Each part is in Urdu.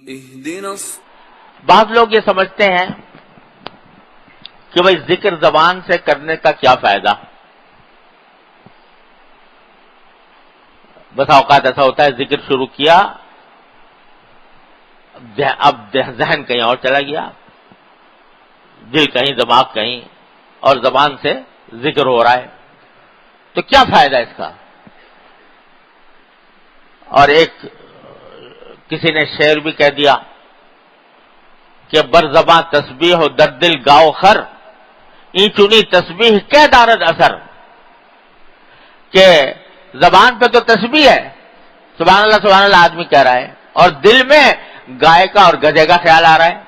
بعض لوگ یہ سمجھتے ہیں کہ بھئی ذکر زبان سے کرنے کا کیا فائدہ. بس اوقات ایسا ہوتا ہے ذکر شروع کیا، اب ذہن کہیں اور چلا گیا، دل کہیں، دماغ کہیں، اور زبان سے ذکر ہو رہا ہے، تو کیا فائدہ اس کا. اور ایک کسی نے شعر بھی کہہ دیا کہ بر زباں تسبیح و در دل گاؤ خر، این چنی تسبیح کیا دارد اثر. کہ زبان پہ تو تسبیح ہے، سبحان اللہ آدمی کہہ رہا ہے، اور دل میں گائے کا اور گدھے کا خیال آ رہا ہے.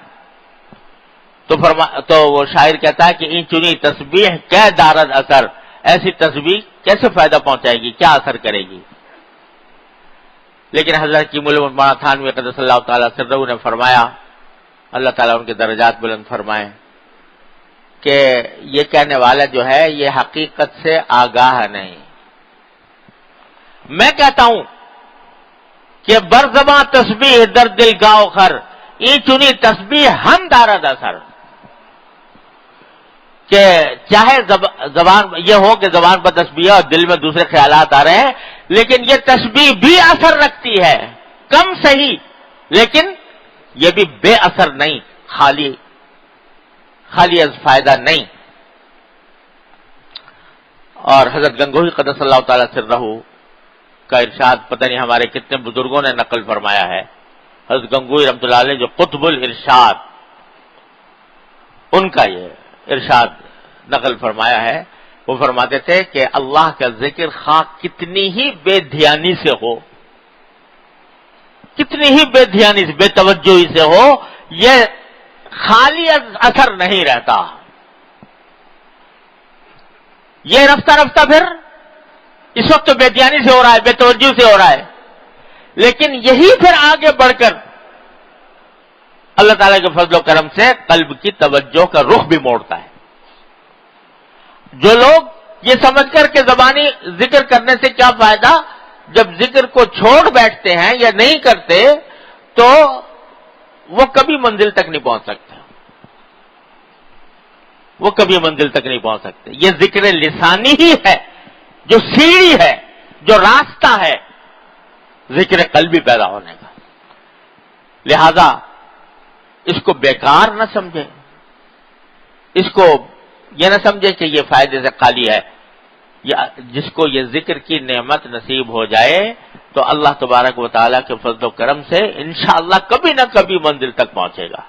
تو وہ شاعر کہتا ہے کہ این چنی تسبیح کیا دارد اثر، ایسی تسبیح کیسے فائدہ پہنچائے گی، کیا اثر کرے گی. لیکن حضرت کی مولانا تھانوی قدس اللہ تعالیٰ سرہ نے فرمایا، اللہ تعالیٰ ان کے درجات بلند فرمائے، کہ یہ کہنے والا جو ہے یہ حقیقت سے آگاہ نہیں. میں کہتا ہوں کہ برزباں تسبیح در دل گاؤ خر، این چنی تسبیح ہم دارد اثر. کہ چاہے زبان یہ ہو کہ زبان پر تسبیح اور دل میں دوسرے خیالات آ رہے ہیں، لیکن یہ تسبیح بھی اثر رکھتی ہے، کم صحیح، لیکن یہ بھی بے اثر نہیں، خالی از فائدہ نہیں. اور حضرت گنگوہی قدس اللہ تعالیٰ سرہ کا ارشاد پتہ نہیں ہمارے کتنے بزرگوں نے نقل فرمایا ہے. حضرت گنگوہی رحمۃ اللہ علیہ جو قطب الارشاد، ان کا یہ ارشاد نقل فرمایا ہے. وہ فرماتے تھے کہ اللہ کا ذکر خواہ کتنی ہی بے دھیانی سے ہو، کتنی ہی بے دھیانی سے، بے توجہی سے ہو، یہ خالی اثر نہیں رہتا. یہ رفتہ رفتہ پھر اس وقت تو بے دھیانی سے ہو رہا ہے، بے توجہی سے ہو رہا ہے، لیکن یہی پھر آگے بڑھ کر اللہ تعالیٰ کے فضل و کرم سے قلب کی توجہ کا رخ بھی موڑتا ہے. جو لوگ یہ سمجھ کر کہ زبانی ذکر کرنے سے کیا فائدہ، جب ذکر کو چھوڑ بیٹھتے ہیں یا نہیں کرتے تو وہ کبھی منزل تک نہیں پہنچ سکتے، وہ کبھی منزل تک نہیں پہنچ سکتے. یہ ذکر لسانی ہی ہے جو سیڑھی ہے، جو راستہ ہے ذکر قلبی پیدا ہونے کا. لہذا اس کو بیکار نہ سمجھے، اس کو یہ نہ سمجھے کہ یہ فائدے سے خالی ہے. جس کو یہ ذکر کی نعمت نصیب ہو جائے تو اللہ تبارک و تعالیٰ کے فضل و کرم سے انشاءاللہ کبھی نہ کبھی منزل تک پہنچے گا.